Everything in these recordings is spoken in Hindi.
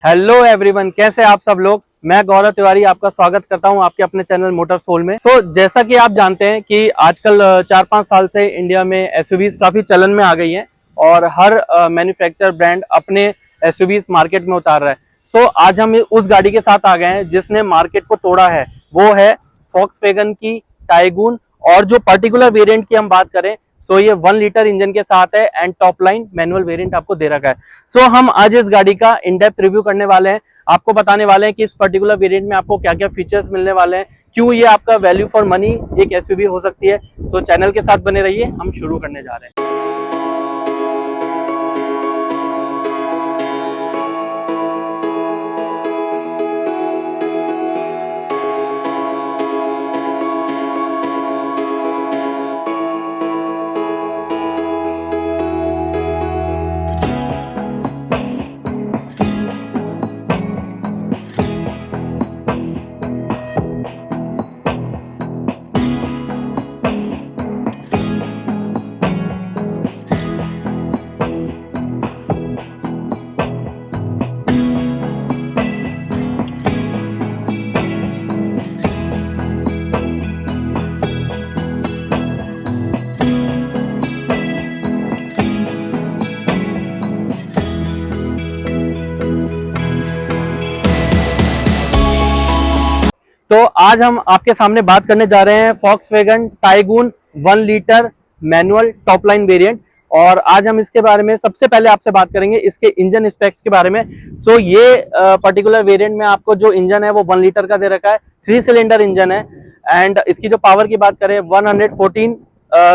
हेलो एवरीवन, कैसे आप सब लोग। मैं गौरव तिवारी आपका स्वागत करता हूं आपके अपने चैनल मोटर सोल में। जैसा कि आप जानते हैं कि आजकल 4-5 साल से इंडिया में एसयूवीज काफी चलन में आ गई हैं और हर मैन्युफैक्चर ब्रांड अपने एसयूवीज मार्केट में उतार रहा है। आज हम उस गाड़ी के साथ आ गए हैं जिसने मार्केट को तोड़ा है। वो है फॉक्सवैगन की टाइगून। और जो पर्टिकुलर वेरिएंट की हम बात करें ये 1 लीटर इंजन के साथ है and top line manual variant आपको दे रखा है। हम आज इस गाड़ी का इन डेप्थ रिव्यू करने वाले हैं। आपको बताने वाले हैं कि इस पर्टिकुलर वेरिएंट में आपको क्या क्या फीचर्स मिलने वाले हैं, क्यों ये आपका वैल्यू फॉर मनी एक एसयूवी हो सकती है। चैनल के साथ बने रहिए, हम शुरू करने जा रहे हैं। आज हम आपके सामने बात करने जा रहे हैं Volkswagen tycoon 1 litre manual top line variant. और आज हम इसके बारे में सबसे पहले आपसे बात करेंगे इसके इंजन स्पेक्स के बारे में। ये पर्टिकुलर वेरिएंट में आपको जो इंजन है वो 1 लीटर का दे रखा है, 3 सिलेंडर इंजन है। एंड इसकी जो पावर की बात करें 114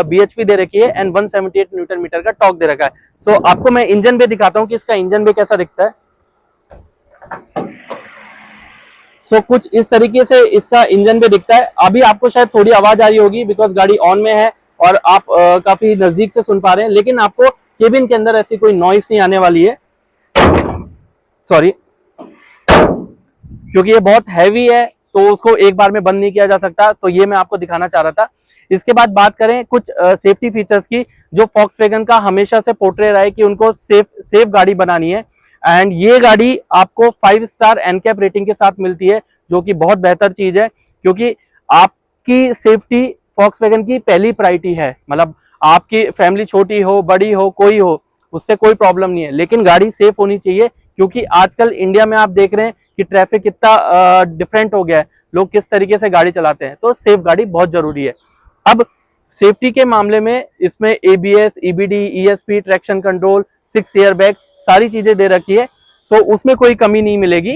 bhp दे रखी है एंड 178 न्यूटन मीटर का टॉर्क दे रखा है। आपको मैं इंजन भी दिखाता हूँ कि इसका इंजन भी कैसा दिखता है। कुछ इस तरीके से इसका इंजन भी दिखता है। अभी आपको शायद थोड़ी आवाज आ रही होगी बिकॉज गाड़ी ऑन में है और आप काफी नजदीक से सुन पा रहे हैं, लेकिन आपको केबिन के अंदर ऐसी कोई नॉइस नहीं आने वाली है। सॉरी, क्योंकि ये बहुत हैवी है तो उसको एक बार में बंद नहीं किया जा सकता। ये मैं आपको दिखाना चाह रहा था। इसके बाद बात करें कुछ सेफ्टी फीचर्स की, जो फॉक्सवैगन का हमेशा से पोर्ट्रे रहा है कि उनको सेफ गाड़ी बनानी है। एंड ये गाड़ी आपको 5 स्टार एनकैप रेटिंग के साथ मिलती है, जो कि बहुत बेहतर चीज है, क्योंकि आपकी सेफ्टी फॉक्सवैगन की पहली प्रायोरिटी है। मतलब आपकी फैमिली छोटी हो बड़ी हो कोई हो, उससे कोई प्रॉब्लम नहीं है, लेकिन गाड़ी सेफ होनी चाहिए। क्योंकि आजकल इंडिया में आप देख रहे हैं कि ट्रैफिक कितना डिफरेंट हो गया है, लोग किस तरीके से गाड़ी चलाते हैं, तो सेफ गाड़ी बहुत जरूरी है। अब सेफ्टी के मामले में इसमें ABS, EBD, ESP, traction control, 6 airbags, सारी चीजें दे रखी है। उसमें कोई कमी नहीं मिलेगी।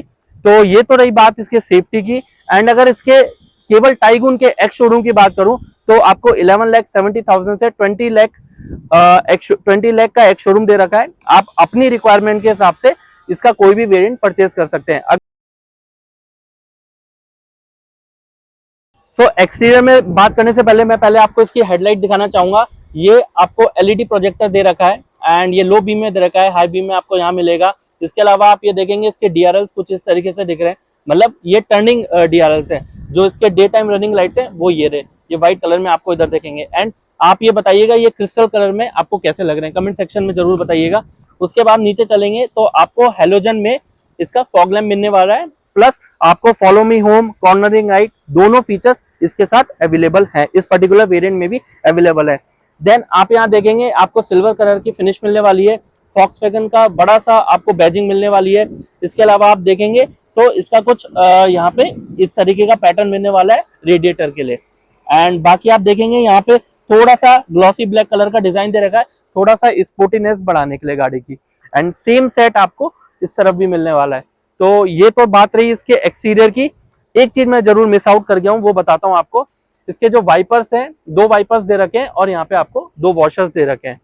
ये तो रही बात इसके सेफ्टी की। एंड अगर इसके केवल टाइगून के एक्स शोरूम की बात करूं तो आपको 11,70,000 से 20 लाख का एक्स शोरूम दे रखा है। आप अपनी रिक्वायरमेंट के हिसाब से इसका कोई भी वेरिएंट परचेज कर सकते हैं। एक्सटीरियर में बात करने से पहले मैं आपको इसकी हेडलाइट दिखाना चाहूंगा। ये आपको एलईडी प्रोजेक्टर दे रखा है एंड ये लो बीम में दे रखा है, हाई बीम में आपको यहाँ मिलेगा। इसके अलावा आप ये देखेंगे इसके डीआरएल्स कुछ इस तरीके से दिख रहे हैं, मतलब ये टर्निंग डीआरएल्स है। जो इसके डे टाइम रनिंग लाइट्स हैं वो ये रहे, ये व्हाइट कलर में आपको इधर देखेंगे। एंड आप ये बताइएगा ये क्रिस्टल कलर में आपको कैसे लग रहे हैं, कमेंट सेक्शन में जरूर बताइएगा। उसके बाद नीचे चलेंगे तो आपको हेलोजन में इसका फॉग लैम्प मिलने वाला है, प्लस आपको follow me home, cornering light, दोनों फीचर्स इसके साथ अवेलेबल है। इस पर्टिकुलर वेरिएंट में भी अवेलेबल है। देन आप यहाँ देखेंगे आपको सिल्वर कलर की फिनिश मिलने वाली है। फॉक्सवैगन का बड़ा सा आपको बैजिंग मिलने वाली है। इसके अलावा आप देखेंगे तो इसका कुछ यहाँ पे इस तरीके का पैटर्न मिलने वाला है रेडिएटर के लिए। एंड बाकी आप देखेंगे यहाँ पे थोड़ा सा ग्लॉसी ब्लैक कलर का डिजाइन दे रखा है, थोड़ा सा स्पोर्टीनेस बढ़ाने के लिए गाड़ी की। एंड सेम सेट आपको इस तरफ भी मिलने वाला है। ये तो बात रही इसके एक्सटीरियर की। एक चीज मैं जरूर मिस आउट कर गया हूँ, वो बताता हूँ आपको। इसके जो वाइपर्स हैं 2 वाइपर्स दे रखे हैं और यहाँ पे आपको 2 वॉशर्स दे रखे हैं।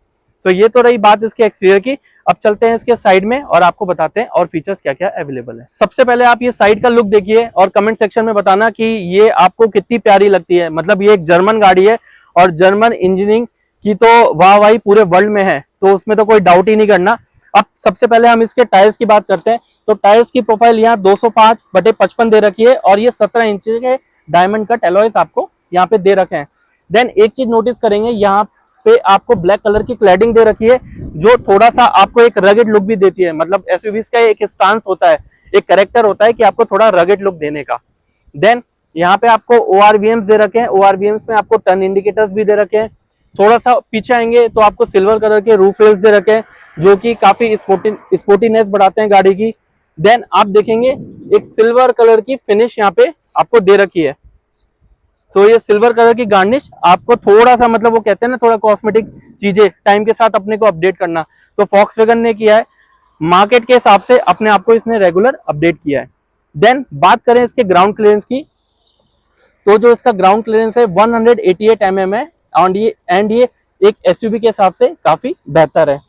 ये तो रही बात इसके एक्सटीरियर की। अब चलते हैं इसके साइड में और आपको बताते हैं और फीचर्स क्या क्या अवेलेबल है। सबसे पहले आप ये साइड का लुक देखिए और कमेंट सेक्शन में बताना कि ये आपको कितनी प्यारी लगती है। मतलब ये एक जर्मन गाड़ी है और जर्मन इंजीनियरिंग की तो वाहवाही पूरे वर्ल्ड में है, तो उसमें तो कोई डाउट ही नहीं करना। अब सबसे पहले हम इसके टायर्स की बात करते हैं। तो टायर्स की प्रोफाइल यहाँ 205/55 दे रखी है और ये 17 इंच के डायमंड कट एलॉयज आपको यहाँ पे दे रखे हैं। देन एक चीज नोटिस करेंगे, यहाँ पे आपको ब्लैक कलर की क्लैडिंग दे रखी है, जो थोड़ा सा आपको एक रगेड लुक भी देती है। मतलब एसयूवीज का एक स्टांस होता है एक कैरेक्टर होता है कि आपको थोड़ा रगेड लुक देने का। देन यहाँ पे आपको ORVMs दे रखे हैं, ORVMs में आपको टर्न इंडिकेटर्स भी दे रखे हैं। थोड़ा सा पीछे आएंगे तो आपको सिल्वर कलर के रूफ रेल्स दे रखे हैं जो कि काफी स्पोर्टीनेस बढ़ाते हैं गाड़ी की। देन आप देखेंगे एक सिल्वर कलर की फिनिश यहाँ पे आपको दे रखी है। सो ये सिल्वर कलर की गार्निश आपको थोड़ा सा मतलब वो कहते हैं ना थोड़ा कॉस्मेटिक चीजें टाइम के साथ अपने को अपडेट करना, तो फॉक्सवैगन ने किया है, मार्केट के हिसाब से अपने आप को इसने रेगुलर अपडेट किया है। देन बात करें इसके ग्राउंड क्लियरेंस की, तो जो इसका ग्राउंड क्लियरेंस है 188 mm है एंड ये एक एसयूवी के हिसाब से काफी बेहतर है।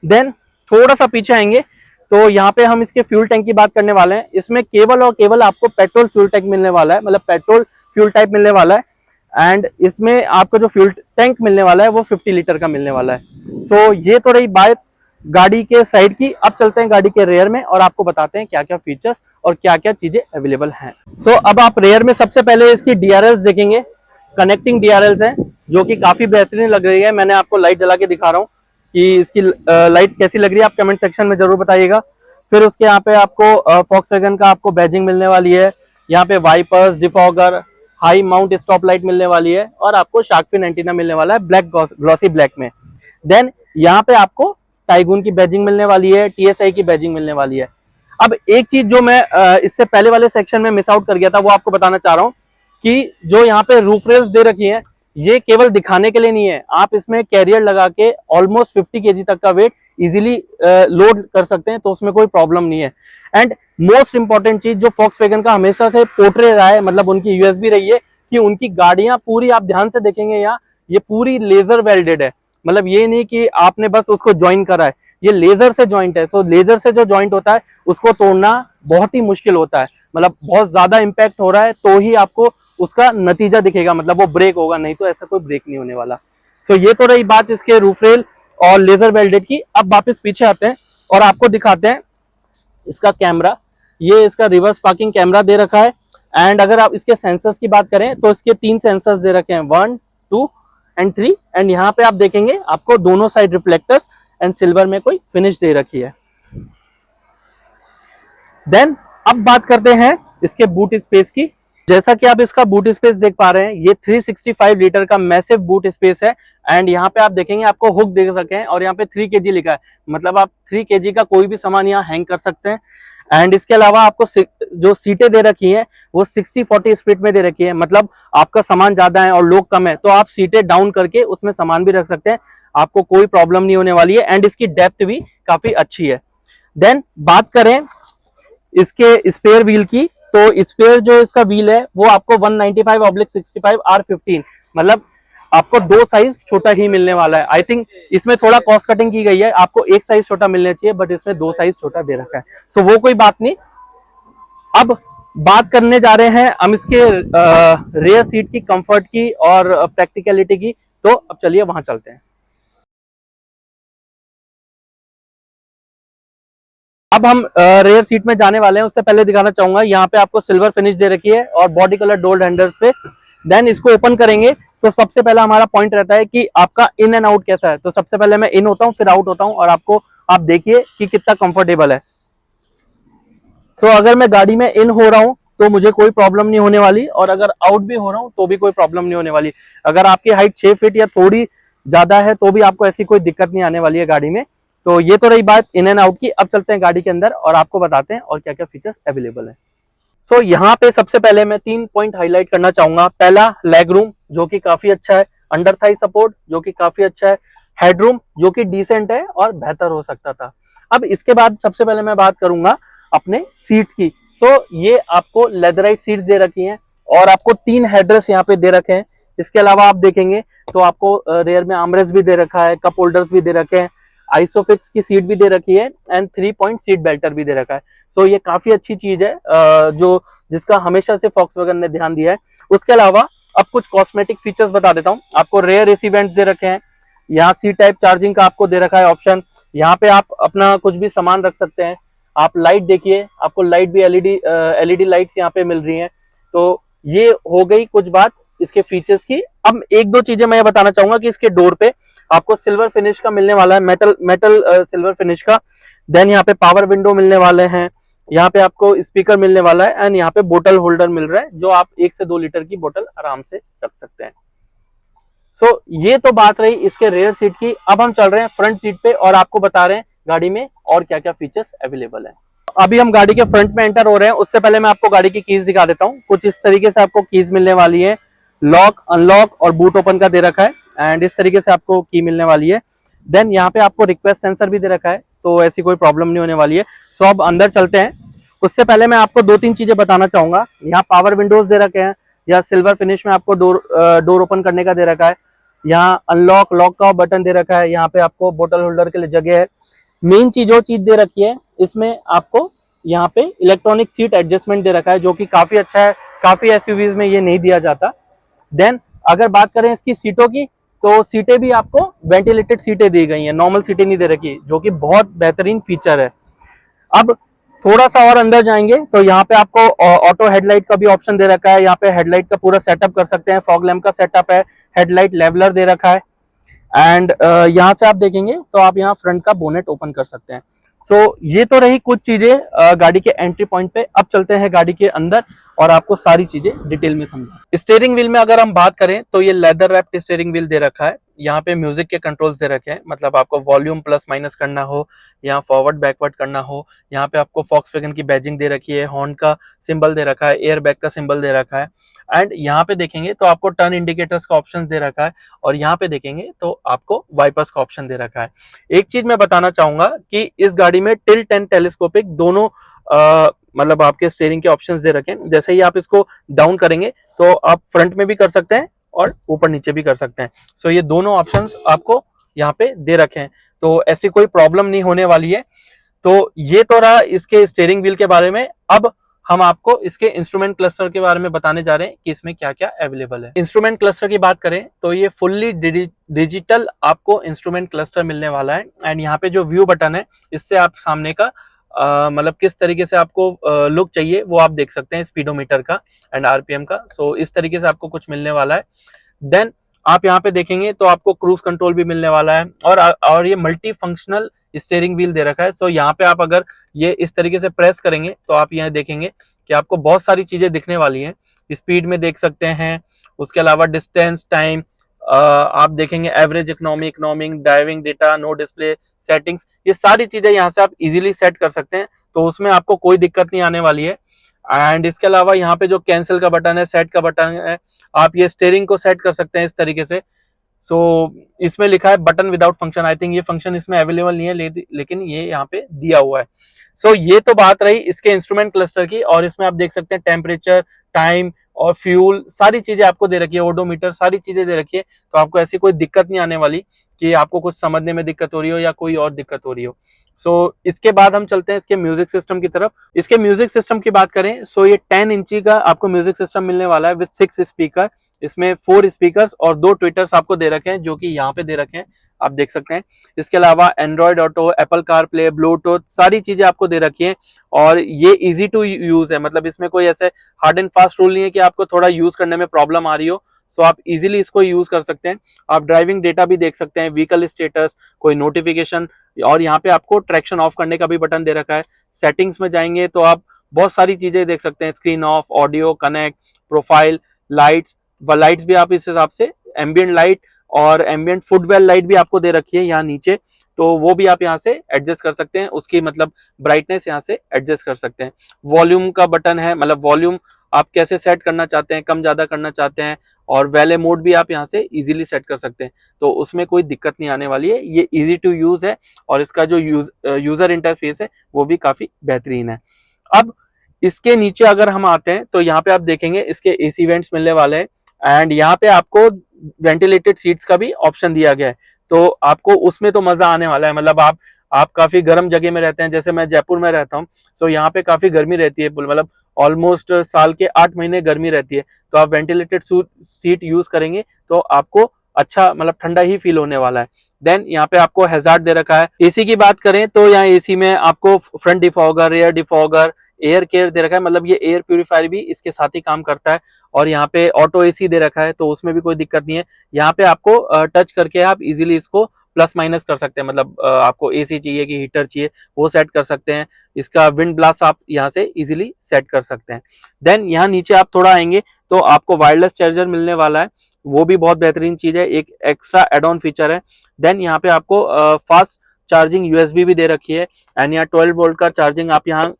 देन थोड़ा सा पीछे आएंगे तो यहाँ पे हम इसके फ्यूल टैंक की बात करने वाले हैं। इसमें केवल और केवल आपको पेट्रोल फ्यूल टैंक मिलने वाला है, मतलब पेट्रोल फ्यूल टाइप मिलने वाला है एंड इसमें आपको जो फ्यूल टैंक मिलने वाला है वो 50 लीटर का मिलने वाला है। सो ये तो रही बात गाड़ी के साइड की। अब चलते हैं गाड़ी के रेयर में और आपको बताते हैं क्या क्या फीचर्स और क्या क्या चीजें अवेलेबल हैं। तो अब आप रेयर में सबसे पहले इसकी DRLs देखेंगे, कनेक्टिंग DRLs हैं जो कि काफी बेहतरीन लग रही है। मैंने आपको लाइट जला के दिखा रहा हूँ कि इसकी लाइट्स कैसी लग रही है, आप कमेंट सेक्शन में जरूर बताइएगा। फिर उसके यहाँ पे आपको फॉक्सवैगन का आपको बैजिंग मिलने वाली है, यहाँ पे wipers, defogger, high mount stop light मिलने वाली है और आपको शार्क फिन एंटीना मिलने वाला है ब्लैक ग्लॉसी ब्लैक में। देन यहाँ पे आपको टाइगून की बैजिंग मिलने वाली है, TSI की बैजिंग मिलने वाली है। अब एक चीज जो मैं इससे पहले वाले सेक्शन में मिस आउट कर गया था वो आपको बताना चाह रहा हूँ कि जो यहाँ पे रूफ रेल्स दे रखी है ये केवल दिखाने के लिए नहीं है, आप इसमें कैरियर लगा के ऑलमोस्ट 50 kg तक का वेट इजीली लोड कर सकते हैं, तो उसमें कोई प्रॉब्लम नहीं है। एंड मोस्ट इंपॉर्टेंट चीज जो फॉक्सवैगन का हमेशा से पोर्ट्रे रहा है, मतलब उनकी यूएसबी रही है कि उनकी गाड़ियां पूरी, आप ध्यान से देखेंगे यहाँ ये पूरी लेजर वेल्डेड है, मतलब ये नहीं कि आपने बस उसको ज्वाइन करा है, ये लेजर से ज्वाइंट है। सो लेजर से जो ज्वाइंट होता है उसको तोड़ना बहुत ही मुश्किल होता है, मतलब बहुत ज्यादा इंपैक्ट हो रहा है तो ही आपको उसका नतीजा दिखेगा, मतलब वो ब्रेक होगा, नहीं तो ऐसा कोई ब्रेक नहीं होने वाला। सो ये तो रही बात इसके रूफ रेल और लेजर वेल्डेड की। अब वापस पीछे आते हैं और आपको दिखाते हैं इसका कैमरा। ये इसका रिवर्स पार्किंग कैमरा दे रखा है एंड अगर आप इसके सेंसर्स की बात करें तो इसके 3 सेंसर्स दे रखे हैं, 1, 2 एंड 3 एंड यहाँ पे आप देखेंगे आपको दोनों साइड रिफ्लेक्टर्स एंड सिल्वर में कोई फिनिश दे रखी है। देन अब बात करते हैं इसके बूट स्पेस की। जैसा कि आप इसका बूट स्पेस देख पा रहे हैं ये 365 लीटर का मैसिव बूट स्पेस है एंड यहाँ पे आप देखेंगे आपको हुक देख सके हैं और यहाँ पे 3 kg लिखा है, मतलब आप 3 kg का कोई भी सामान यहाँ हैंग कर सकते हैं। एंड इसके अलावा आपको जो सीटें दे रखी हैं वो 60-40 स्प्लिट में दे रखी है, मतलब आपका सामान ज्यादा है और लोग कम है तो आप सीटें डाउन करके उसमें सामान भी रख सकते हैं, आपको कोई प्रॉब्लम नहीं होने वाली है एंड इसकी डेप्थ भी काफी अच्छी है। देन बात करें इसके स्पेयर व्हील की, तो स्पेयर जो इसका व्हील है वो आपको 195/65 R15, मतलब आपको 2 साइज छोटा ही मिलने वाला है। आई थिंक इसमें थोड़ा कॉस्ट कटिंग की गई है, आपको 1 साइज छोटा मिलना चाहिए बट इसमें 2 साइज छोटा दे रखा है, सो वो कोई बात नहीं। अब बात करने जा रहे हैं हम इसके रेयर सीट की, कंफर्ट की और प्रैक्टिकलिटी की, तो अब चलिए वहां चलते हैं। अब हम रेयर सीट में जाने वाले हैं, उससे पहले दिखाना चाहूंगा यहाँ पे आपको सिल्वर फिनिश दे रखी है और बॉडी कलर डोर हैंडल्स पे। देन इसको ओपन करेंगे तो सबसे पहला हमारा पॉइंट रहता है कि आपका इन एंड आउट कैसा है, तो सबसे पहले मैं इन होता हूँ फिर आउट होता हूँ और आपको आप देखिए कि कितना कंफर्टेबल है। सो अगर मैं गाड़ी में इन हो रहा हूँ तो मुझे कोई प्रॉब्लम नहीं होने वाली और अगर आउट भी हो रहा हूँ तो भी कोई प्रॉब्लम नहीं होने वाली। अगर आपकी हाइट 6 फीट या थोड़ी ज्यादा है तो भी आपको ऐसी कोई दिक्कत नहीं आने वाली है गाड़ी में। तो ये तो रही बात इन एंड आउट की। अब चलते हैं गाड़ी के अंदर और आपको बताते हैं और क्या क्या फीचर्स अवेलेबल है। सो यहाँ पे सबसे पहले मैं 3 पॉइंट हाईलाइट करना चाहूंगा। पहला, लेग रूम जो कि काफी अच्छा है, अंडर थाई सपोर्ट जो कि काफी अच्छा है, हेडरूम जो कि डिसेंट है और बेहतर हो सकता था। अब इसके बाद सबसे पहले मैं बात करूंगा अपने सीट्स की। तो ये आपको लेदराइट सीट्स दे रखी हैं और आपको 3 हेडरेस्ट यहाँ पे दे रखे हैं। इसके अलावा आप देखेंगे तो आपको रेयर में आर्मरेस्ट भी दे रखा है, कप होल्डर्स भी दे रखे हैं, आइसोफिक्स की सीट भी दे रखी है एंड 3 पॉइंट सीट बेल्टर भी दे रखा है। सो ये काफी अच्छी चीज है जो जिसका हमेशा से फॉक्सवैगन ने ध्यान दिया है। उसके अलावा अब कुछ कॉस्मेटिक फीचर्स बता देता हूँ। आपको रेयर एसी वेंट्स दे रखे हैं, यहाँ सी टाइप चार्जिंग का आपको दे रखा है ऑप्शन, यहाँ पे आप अपना कुछ भी सामान रख सकते हैं। आप लाइट देखिए, आपको लाइट भी एलईडी लाइट्स यहाँ पे मिल रही हैं। तो ये हो गई कुछ बात इसके फीचर्स की। अब एक दो चीजें मैं बताना चाहूंगा कि इसके डोर पे आपको सिल्वर फिनिश का मिलने वाला है, मेटल सिल्वर फिनिश का। देन यहाँ पे पावर विंडो मिलने वाले हैं, यहाँ पे आपको स्पीकर मिलने वाला है एंड यहाँ पे बोतल होल्डर मिल रहा है जो आप 1 से 2 लीटर की बोतल आराम से रख सकते हैं। सो ये तो बात रही इसके रेयर सीट की। अब हम चल रहे हैं फ्रंट सीट पे और आपको बता रहे हैं गाड़ी में और क्या क्या फीचर्स अवेलेबल है। अभी हम गाड़ी के फ्रंट में एंटर हो रहे हैं, उससे पहले मैं आपको गाड़ी की कीज दिखा देता हूँ। कुछ इस तरीके से आपको कीज मिलने वाली है, लॉक अनलॉक और बूट ओपन का दे रखा है एंड इस तरीके से आपको की मिलने वाली है। देन यहाँ पे आपको रिक्वेस्ट सेंसर भी दे रखा है, तो ऐसी कोई प्रॉब्लम नहीं होने वाली है। सो अब अंदर चलते हैं। उससे पहले मैं आपको 2-3 चीजें बताना चाहूंगा। यहाँ पावर विंडोज दे रखे हैं या सिल्वर फिनिश में आपको डोर ओपन करने का दे रखा है। यहाँ अनलॉक लॉक का बटन दे रखा है। यहाँ पे आपको बोतल होल्डर के लिए जगह है। मेन चीज जो चीज दे रखी है इसमें आपको यहाँ पे इलेक्ट्रॉनिक सीट एडजस्टमेंट दे रखा है, जो कि काफी अच्छा है। काफी एसयूवीज में ये नहीं दिया जाता। देन अगर बात करें इसकी सीटों की, तो सीटें भी आपको वेंटिलेटेड सीटें दी गई हैं, नॉर्मल सीटें नहीं दे रखी, जो कि बहुत बेहतरीन फीचर है। अब थोड़ा सा और अंदर जाएंगे तो यहाँ पे आपको ऑटो हेडलाइट का भी ऑप्शन दे रखा है। यहाँ पे हेडलाइट का पूरा सेटअप कर सकते हैं, फॉग लैम्प का सेटअप है, हेडलाइट लेवलर दे रखा है एंड यहाँ से आप देखेंगे तो आप यहाँ फ्रंट का बोनेट ओपन कर सकते हैं। सो ये तो रही कुछ चीजें गाड़ी के एंट्री पॉइंट पे। अब चलते हैं गाड़ी के अंदर और आपको सारी चीजें डिटेल में समझा। स्टीयरिंग व्हील में अगर हम बात करें तो ये लेदर रैप्ड स्टीयरिंग व्हील दे रखा है। यहाँ पे म्यूजिक के कंट्रोल्स दे रखे हैं, मतलब आपको वॉल्यूम प्लस माइनस करना हो या फॉरवर्ड बैकवर्ड करना हो। यहाँ पे आपको फॉक्सवैगन की बैजिंग दे रखी है, हॉर्न का सिंबल दे रखा है, एयर बैग का सिंबल दे रखा है एंड यहाँ पे देखेंगे तो आपको टर्न इंडिकेटर्स का ऑप्शन दे रखा है और यहाँ पे देखेंगे तो आपको वाइपर्स का ऑप्शन दे रखा है। एक चीज मैं बताना चाहूंगा कि इस गाड़ी में टिल्ट एंड टेलीस्कोपिक दोनों मतलब आपके स्टीयरिंग के ऑप्शंस दे रखे हैं। जैसे ही आप इसको डाउन करेंगे तो आप फ्रंट में भी कर सकते हैं और ऊपर नीचे भी कर सकते हैं। सो ये दोनों ऑप्शंस आपको यहाँ पे दे रखे हैं, तो ऐसी कोई प्रॉब्लम नहीं होने वाली है। तो ये तो रहा इसके स्टीयरिंग व्हील के बारे में। अब हम आपको इसके इंस्ट्रूमेंट क्लस्टर के बारे में बताने जा रहे हैं कि इसमें क्या क्या अवेलेबल है। इंस्ट्रूमेंट क्लस्टर की बात करें तो ये फुल्ली डिजिटल आपको इंस्ट्रूमेंट क्लस्टर मिलने वाला है एंड यहाँ पे जो व्यू बटन है इससे आप सामने का मतलब किस तरीके से आपको लुक चाहिए वो आप देख सकते हैं, स्पीडोमीटर का एंड आरपीएम का। सो इस तरीके से आपको कुछ मिलने वाला है। देन आप यहाँ पे देखेंगे तो आपको क्रूज कंट्रोल भी मिलने वाला है और ये मल्टी फंक्शनल स्टीयरिंग व्हील दे रखा है। सो यहाँ पे आप अगर ये इस तरीके से प्रेस करेंगे तो आप यहाँ देखेंगे कि आपको बहुत सारी चीजें दिखने वाली हैं। स्पीड में देख सकते हैं, उसके अलावा डिस्टेंस, टाइम, आप देखेंगे average, economic, driving data, no display, settings, ये सारी चीजें यहाँ से आप इजीली सेट कर सकते हैं, तो उसमें आपको कोई दिक्कत नहीं आने वाली है। एंड इसके अलावा यहाँ पे जो कैंसिल का बटन है, सेट का बटन है, आप ये स्टीयरिंग को सेट कर सकते हैं इस तरीके से। सो इसमें लिखा है button without function, I think ये फंक्शन इसमें अवेलेबल नहीं है, लेकिन ये यहाँ पे दिया हुआ है। सो ये तो बात रही इसके इंस्ट्रूमेंट क्लस्टर की। और इसमें आप देख सकते हैं टेम्परेचर, टाइम और फ्यूल, सारी चीजें आपको दे रखी है, ओडोमीटर, सारी चीजें दे रखी है। तो आपको ऐसी कोई दिक्कत नहीं आने वाली कि आपको कुछ समझने में दिक्कत हो रही हो या कोई और दिक्कत हो रही हो। सो इसके बाद हम चलते हैं इसके म्यूजिक सिस्टम की तरफ। इसके म्यूजिक सिस्टम की बात करें सो ये 10 इंची का आपको म्यूजिक सिस्टम मिलने वाला है विद 6 स्पीकर। इसमें 4 स्पीकर्स और 2 ट्विटर्स आपको दे रखे हैं, जो कि यहाँ पे दे रखे हैं, आप देख सकते हैं। इसके अलावा Android auto, Apple car play, Bluetooth, सारी चीजें आपको दे रखी हैं और ये इजी टू यूज है। मतलब इसमें कोई ऐसे हार्ड एंड फास्ट रूल नहीं है कि आपको थोड़ा यूज करने में प्रॉब्लम आ रही हो। सो आप इजीली इसको यूज कर सकते हैं। आप ड्राइविंग डेटा भी देख सकते हैं, व्हीकल स्टेटस, कोई नोटिफिकेशन, और यहाँ पे आपको ट्रैक्शन ऑफ करने का भी बटन दे रखा है। सेटिंग्स में जाएंगे तो आप बहुत सारी चीजें देख सकते हैं, screen of, audio, connect, profile, lights, lights भी आप इस हिसाब से, एम्बियंट लाइट और एम्बियंट फुटवेल लाइट भी आपको दे रखी है यहाँ नीचे, तो वो भी आप यहाँ से एडजस्ट कर सकते हैं, उसकी मतलब ब्राइटनेस यहाँ से एडजस्ट कर सकते हैं। वॉल्यूम का बटन है, मतलब वॉल्यूम आप कैसे सेट करना चाहते हैं, कम ज्यादा करना चाहते हैं, और वैले मोड भी आप यहाँ से इजीली सेट कर सकते हैं, तो उसमें कोई दिक्कत नहीं आने वाली है। ये इजी टू यूज है और इसका जो यूजर इंटरफेस है वो भी काफी बेहतरीन है। अब इसके नीचे अगर हम आते हैं तो यहाँ पे आप देखेंगे इसके एसी वेंट्स मिलने वाले हैं एंड यहाँ पे आपको वेंटिलेटेड सीट्स का भी ऑप्शन दिया गया है, तो आपको उसमें तो मजा आने वाला है। मतलब आप काफी गर्म जगह में रहते हैं, जैसे मैं जयपुर में रहता हूँ, सो यहाँ पे काफी गर्मी रहती है, मतलब ऑलमोस्ट साल के 8 महीने गर्मी रहती है, तो आप वेंटिलेटेड सीट यूज करेंगे तो आपको अच्छा मतलब ठंडा ही फील होने वाला है। देन यहाँ पे आपको हैजार्ड दे रखा है। एसी की बात करें तो यहाँ एसी में आपको front defogger, rear defogger, air care दे रखा है, मतलब ये एयर प्यूरिफायर भी इसके साथ ही काम करता है। और यहाँ पे ऑटो एसी दे रखा है, तो उसमें भी कोई दिक्कत नहीं है। यहाँ पे आपको टच करके आप इजीली इसको प्लस माइनस कर सकते हैं, मतलब आपको एसी चाहिए कि हीटर चाहिए वो सेट कर सकते हैं। इसका विंड ब्लास्ट आप यहाँ से इजीली सेट कर सकते हैं। देन यहाँ नीचे आप थोड़ा आएंगे तो आपको वायरलेस चार्जर मिलने वाला है, वो भी बहुत बेहतरीन चीज है, एक एक्स्ट्रा एड ऑन फीचर है। देन यहाँ पे आपको फास्ट चार्जिंग यूएसबी भी दे रखी है, एंड यहाँ 12 वोल्ट का चार्जिंग आप यहाँ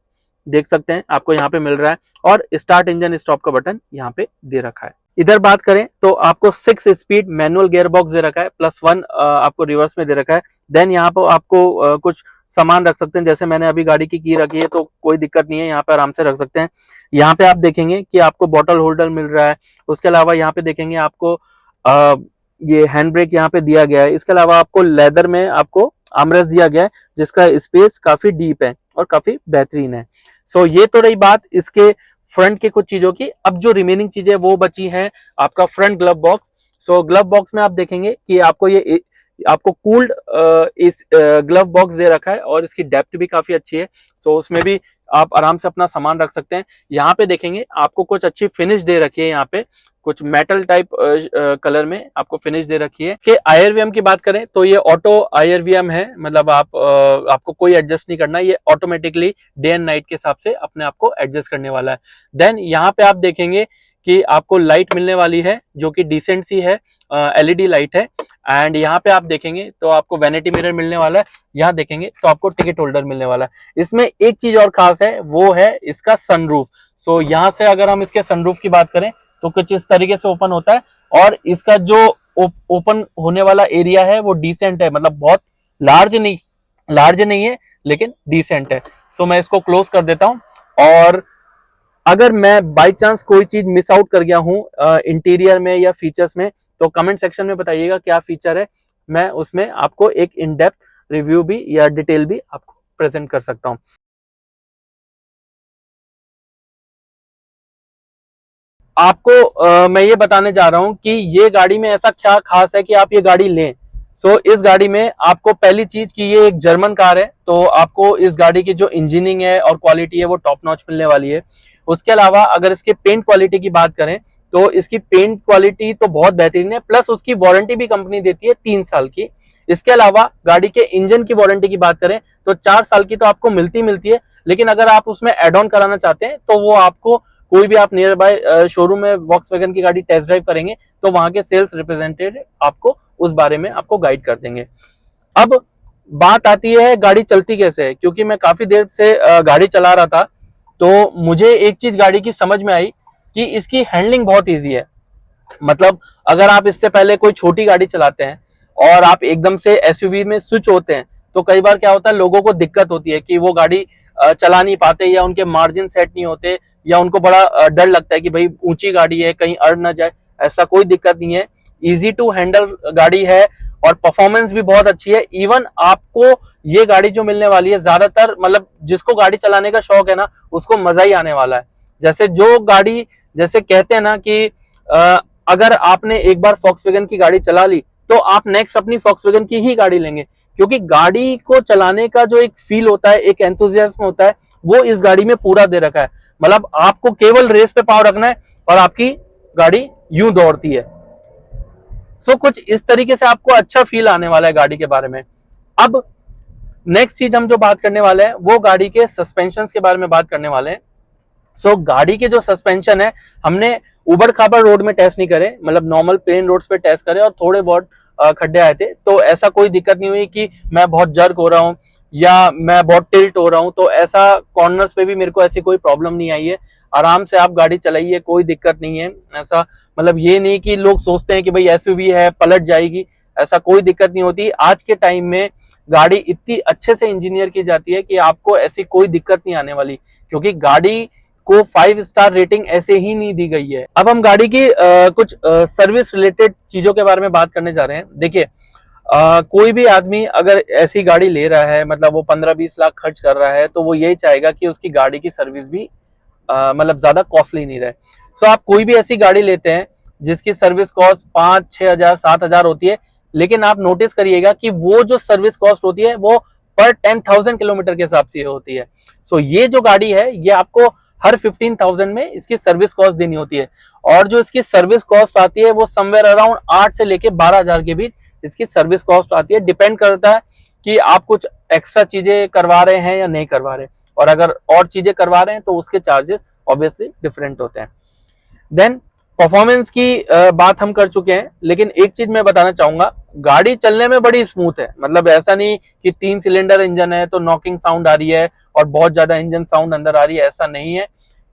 देख सकते हैं, आपको यहाँ पे मिल रहा है, और स्टार्ट इंजन स्टॉप का बटन यहाँ पे दे रखा है। इधर बात करें तो आपको 6 स्पीड मैनुअल गियर बॉक्स दे रखा है, +1 आपको रिवर्स में दे रखा है। देन यहाँ पर आपको कुछ सामान रख सकते हैं, जैसे मैंने अभी गाड़ी की रखी है तो कोई दिक्कत नहीं है, यहाँ पे आराम से रख सकते हैं। यहाँ पे आप देखेंगे कि आपको बॉटल होल्डर मिल रहा है। उसके अलावा यहाँ पे देखेंगे आपको ये हैंड ब्रेक यहाँ पे दिया गया है। इसके अलावा आपको लेदर में आपको आर्मरेस्ट दिया गया है, जिसका स्पेस काफी डीप है और काफी बेहतरीन है। सो ये तो रही बात इसके फ्रंट के कुछ चीजों की। अब जो रिमेनिंग चीजें वो बची हैं आपका फ्रंट ग्लव बॉक्स। सो ग्लव बॉक्स में आप देखेंगे कि आपको ये आपको कूल्ड इस ग्लव बॉक्स दे रखा है, और इसकी डेप्थ भी काफी अच्छी है। सो उसमें भी आप आराम से अपना सामान रख सकते हैं। यहाँ पे देखेंगे आपको कुछ अच्छी फिनिश दे रखी है, यहाँ पे कुछ मेटल टाइप कलर में आपको फिनिश दे रखी है। कि IRVM की बात करें तो ये ऑटो IRVM है, मतलब आपको कोई एडजस्ट नहीं करना, ये ऑटोमेटिकली डे एंड नाइट के हिसाब से अपने आप को एडजस्ट करने वाला है। देन यहाँ पे आप देखेंगे कि आपको लाइट मिलने वाली है जो कि डिसेंट सी है, LED लाइट है। एंड यहाँ पे आप देखेंगे तो आपको वैनिटी मिरर मिलने वाला है, यहाँ देखेंगे तो आपको टिकट होल्डर मिलने वाला है। इसमें एक चीज और खास है, वो है इसका सनरूफ। सो यहाँ से अगर हम इसके सनरूफ की बात करें तो कुछ इस तरीके से ओपन होता है, और इसका जो ओपन होने वाला एरिया है वो डिसेंट है, मतलब बहुत लार्ज नहीं है लेकिन डिसेंट है। सो मैं इसको क्लोज कर देता हूं, और अगर मैं बाई चांस कोई चीज मिस आउट कर गया हूं इंटीरियर में या फीचर्स में, तो कमेंट सेक्शन में बताइएगा क्या फीचर है, मैं उसमें आपको एक इन डेप्थ रिव्यू भी या डिटेल भी आपको प्रेजेंट कर सकता हूं। आपको मैं ये बताने जा रहा हूं कि ये गाड़ी में ऐसा क्या खास है कि आप ये गाड़ी लें। सो इस गाड़ी में आपको पहली चीज कि ये एक जर्मन कार है, तो आपको इस गाड़ी की जो इंजीनियरिंग है और क्वालिटी है वो टॉप नॉच मिलने वाली है। उसके अलावा अगर इसके पेंट क्वालिटी की बात करें तो इसकी पेंट क्वालिटी तो बहुत बेहतरीन है, प्लस उसकी वारंटी भी कंपनी देती है 3 साल की। इसके अलावा गाड़ी के इंजन की वारंटी की बात करें तो 4 साल की तो आपको मिलती है, लेकिन अगर आप उसमें एड ऑन कराना चाहते हैं तो वो आपको कोई भी आप नियर बाय शोरूम में वॉक्सवैगन की गाड़ी टेस्ट ड्राइव करेंगे तो वहां के सेल्स रिप्रेजेंटेटिव आपको उस बारे में आपको गाइड कर देंगे। अब बात आती है गाड़ी चलती कैसे है, क्योंकि मैं काफी देर से गाड़ी चला रहा था, तो मुझे एक चीज गाड़ी की समझ में आई कि इसकी हैंडलिंग बहुत ईजी है। मतलब अगर आप इससे पहले कोई छोटी गाड़ी चलाते हैं और आप एकदम से एसयूवी में स्विच होते हैं, तो कई बार क्या होता है लोगों को दिक्कत होती है कि वो गाड़ी चला नहीं पाते, या उनके मार्जिन सेट नहीं होते, या उनको बड़ा डर लगता है कि भाई ऊंची गाड़ी है कहीं अड़ ना जाए। ऐसा कोई दिक्कत नहीं है, इजी टू हैंडल गाड़ी है, और परफॉर्मेंस भी बहुत अच्छी है। इवन आपको ये गाड़ी जो मिलने वाली है, ज्यादातर मतलब जिसको गाड़ी चलाने का शौक है ना, उसको मजा ही आने वाला है। जैसे कहते हैं ना कि अगर आपने एक बार फॉक्सवैगन की गाड़ी चला ली तो आप नेक्स्ट अपनी फॉक्सवैगन की ही गाड़ी लेंगे, क्योंकि गाड़ी को चलाने का जो एक फील होता है, एक एंथुजियाज्म होता है, वो इस गाड़ी में पूरा दे रखा है। मतलब आपको केवल रेस पे पावर रखना है और आपकी गाड़ी यूं दौड़ती है। सो कुछ इस तरीके से आपको अच्छा फील आने वाला है गाड़ी के बारे में। अब नेक्स्ट चीज हम जो बात करने वाले हैं वो गाड़ी के सस्पेंशन के बारे में बात करने वाले हैं। सो गाड़ी के जो सस्पेंशन है, हमने उबड़ खाबड़ रोड में टेस्ट नहीं करे, मतलब नॉर्मल प्लेन रोड्स पे टेस्ट करे, और थोड़े बहुत खड्डे आए थे, तो ऐसा कोई दिक्कत नहीं हुई कि मैं बहुत जर्क हो रहा हूँ या मैं बहुत टिल्ट हो रहा हूँ। तो ऐसा कॉर्नर्स पे भी मेरे को ऐसी कोई प्रॉब्लम नहीं आई है। आराम से आप गाड़ी चलाइए, कोई दिक्कत नहीं है। ऐसा मतलब ये नहीं कि लोग सोचते हैं कि भाई एसयूवी है पलट जाएगी, ऐसा कोई दिक्कत नहीं होती। आज के टाइम में गाड़ी इतनी अच्छे से इंजीनियर की जाती है कि आपको ऐसी कोई दिक्कत नहीं आने वाली, क्योंकि गाड़ी को 5 स्टार रेटिंग ऐसे ही नहीं दी गई है। अब हम गाड़ी की कुछ सर्विस रिलेटेड चीजों के बारे में बात करने जा रहे हैं। देखिए कोई भी आदमी अगर ऐसी गाड़ी ले रहा है, मतलब वो 15-20 लाख खर्च कर रहा है, तो वो यही चाहेगा कि उसकी गाड़ी की सर्विस भी मतलब ज्यादा कॉस्टली नहीं रहे। सो आप कोई भी ऐसी गाड़ी लेते हैं जिसकी सर्विस कॉस्ट 5-6 हजार 7 हजार होती है, लेकिन आप नोटिस करिएगा कि वो जो सर्विस कॉस्ट होती है वो पर 10,000 किलोमीटर के हिसाब से होती है। सो ये जो गाड़ी है ये आपको हर 15,000 में इसकी सर्विस कॉस्ट देनी होती है, और जो इसकी सर्विस कॉस्ट आती है वो समवेयर अराउंड 8 से लेके 12 हजार के बीच इसकी सर्विस कॉस्ट आती है। डिपेंड करता है कि आप कुछ एक्स्ट्रा चीजें करवा रहे हैं या नहीं करवा रहे, और अगर और चीजें करवा रहे हैं तो उसके चार्जेस ऑब्वियसली डिफरेंट होते हैं। देन परफॉर्मेंस की बात हम कर चुके हैं, लेकिन एक चीज मैं बताना चाहूंगा, गाड़ी चलने में बड़ी स्मूथ है। मतलब ऐसा नहीं कि 3 सिलेंडर इंजन है तो नॉकिंग साउंड आ रही है और बहुत ज्यादा इंजन साउंड अंदर आ रही है, ऐसा नहीं है।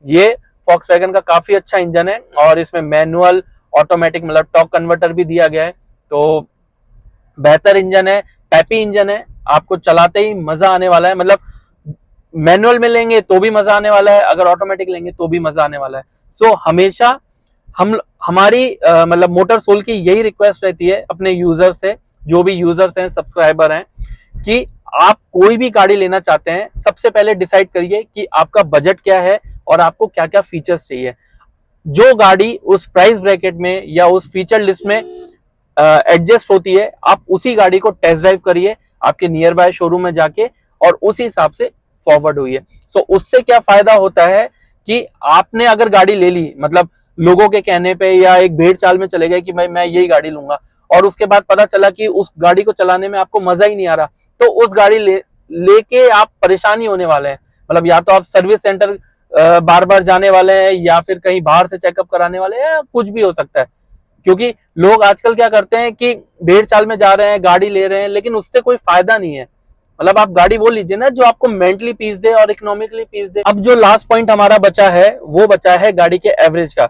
ये Volkswagen का काफी अच्छा इंजन है और इसमें मैनुअल ऑटोमेटिक मतलब टॉर्क कन्वर्टर भी दिया गया है, तो बेहतर इंजन है, पैपी इंजन है, आपको चलाते ही मजा आने वाला है। मतलब मैनुअल में लेंगे तो भी मजा आने वाला है, अगर ऑटोमेटिक लेंगे तो भी मजा आने वाला है। सो हमेशा हमारी मतलब मोटर सोल की यही रिक्वेस्ट रहती है अपने यूजर से, जो भी यूजर्स हैं, सब्सक्राइबर हैं, कि आप कोई भी गाड़ी लेना चाहते हैं, सबसे पहले डिसाइड करिए कि आपका बजट क्या है और आपको क्या क्या फीचर्स चाहिए। जो गाड़ी उस प्राइस ब्रैकेट में या उस फीचर लिस्ट में एडजस्ट होती है, आप उसी गाड़ी को टेस्ट ड्राइव करिए आपके नियर बाय शोरूम में जाके, और उस हिसाब से फॉरवर्ड हुई है। सो उससे क्या फायदा होता है कि आपने अगर गाड़ी ले ली, मतलब लोगों के कहने पे या एक भेड़ चाल में चले गए कि भाई मैं यही गाड़ी लूंगा, और उसके बाद पता चला कि उस गाड़ी को चलाने में आपको मजा ही नहीं आ रहा, तो उस गाड़ी लेके आप परेशानी होने वाले हैं। मतलब या तो आप सर्विस सेंटर बार बार जाने वाले हैं, या फिर कहीं बाहर से चेकअप कराने वाले हैं, या कुछ भी हो सकता है। क्योंकि लोग आजकल क्या करते हैं कि भेड़ चाल में जा रहे हैं, गाड़ी ले रहे हैं, लेकिन उससे कोई फायदा नहीं है। मतलब आप गाड़ी वो लीजिए ना जो आपको मेंटली पीस दे और इकोनॉमिकली पीस दे। अब जो लास्ट पॉइंट हमारा बचा है वो बचा है गाड़ी के एवरेज का।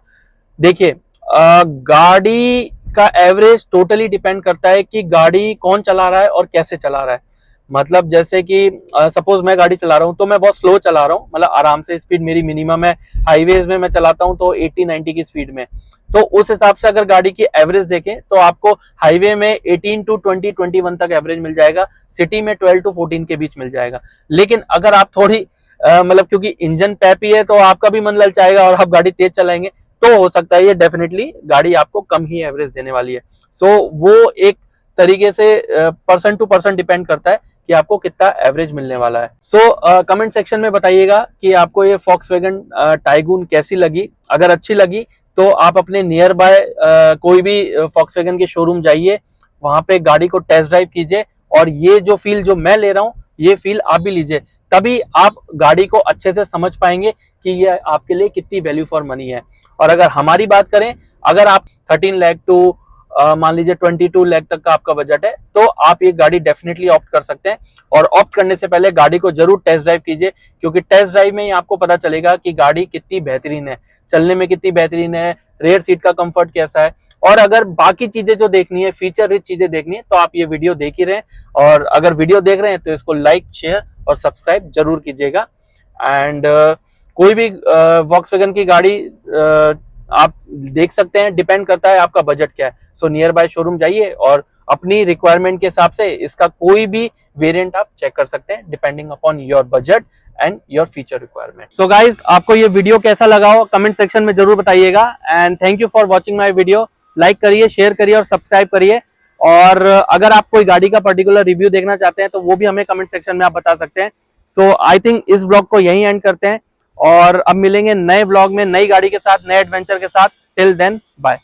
देखिए गाड़ी का एवरेज टोटली डिपेंड करता है कि गाड़ी कौन चला रहा है और कैसे चला रहा है। मतलब जैसे कि सपोज मैं गाड़ी चला रहा हूँ तो मैं बहुत स्लो चला रहा हूँ, मतलब आराम से, स्पीड मेरी मिनिमम है, हाईवेज में मैं चलाता हूँ तो 80-90 की स्पीड में। तो उस हिसाब से अगर गाड़ी की एवरेज देखें तो आपको हाईवे में 18 to 20-21 तक एवरेज मिल जाएगा, सिटी में 12 to 14 के बीच मिल जाएगा। लेकिन अगर आप थोड़ी मतलब क्योंकि इंजन पैपी है तो आपका भी मन ललचाएगा और आप गाड़ी तेज चलाएंगे, तो हो सकता है ये डेफिनेटली गाड़ी आपको कम ही एवरेज देने वाली है। सो वो एक तरीके से पर्सन टू पर्सन डिपेंड करता है कि आपको कितना एवरेज मिलने वाला है। सो कमेंट सेक्शन में बताइएगा कि आपको ये Volkswagen टाइगून कैसी लगी। अगर अच्छी लगी तो आप अपने नियर बाय कोई भी Volkswagen के शोरूम जाइए, वहां पे गाड़ी को टेस्ट ड्राइव कीजिए, और ये जो फील जो मैं ले रहा हूँ ये फील आप भी लीजिए, तभी आप गाड़ी को अच्छे से समझ पाएंगे कि ये आपके लिए कितनी वैल्यू फॉर मनी है। और अगर हमारी बात करें, अगर आप 13 लाख टू मान लीजिए 22 लाख तक का आपका बजट है, तो आप ये गाड़ी डेफिनेटली ऑप्ट कर सकते हैं। और ऑप्ट करने से पहले गाड़ी को जरूर टेस्ट ड्राइव कीजिए, क्योंकि टेस्ट ड्राइव में ही आपको पता चलेगा कि गाड़ी कितनी बेहतरीन है, चलने में कितनी बेहतरीन है, रेयर सीट का कंफर्ट कैसा है। और अगर बाकी चीजें जो देखनी है, फीचर रिच चीजें देखनी है, तो आप ये वीडियो देख ही रहे हैं। और अगर वीडियो देख रहे हैं तो इसको लाइक, शेयर और सब्सक्राइब जरूर कीजिएगा। एंड कोई भी Volkswagen की गाड़ी आप देख सकते हैं, डिपेंड करता है आपका बजट क्या है। सो नियर बाय शोरूम जाइए और अपनी रिक्वायरमेंट के हिसाब से इसका कोई भी वेरिएंट आप चेक कर सकते हैं, depending upon your budget and your feature requirement. So guys, आपको ये वीडियो कैसा लगा हो कमेंट सेक्शन में जरूर बताइएगा। And thank you for watching my video. Like करिए, शेयर करिए और सब्सक्राइब करिए। और अगर आप कोई गाड़ी का पर्टिकुलर रिव्यू देखना चाहते हैं तो वो भी हमें कमेंट सेक्शन में आप बता सकते हैं। सो आई थिंक इस ब्लॉग को यहीं एंड करते हैं, और अब मिलेंगे नए ब्लॉग में नई गाड़ी के साथ, नए एडवेंचर के साथ। Till then bye.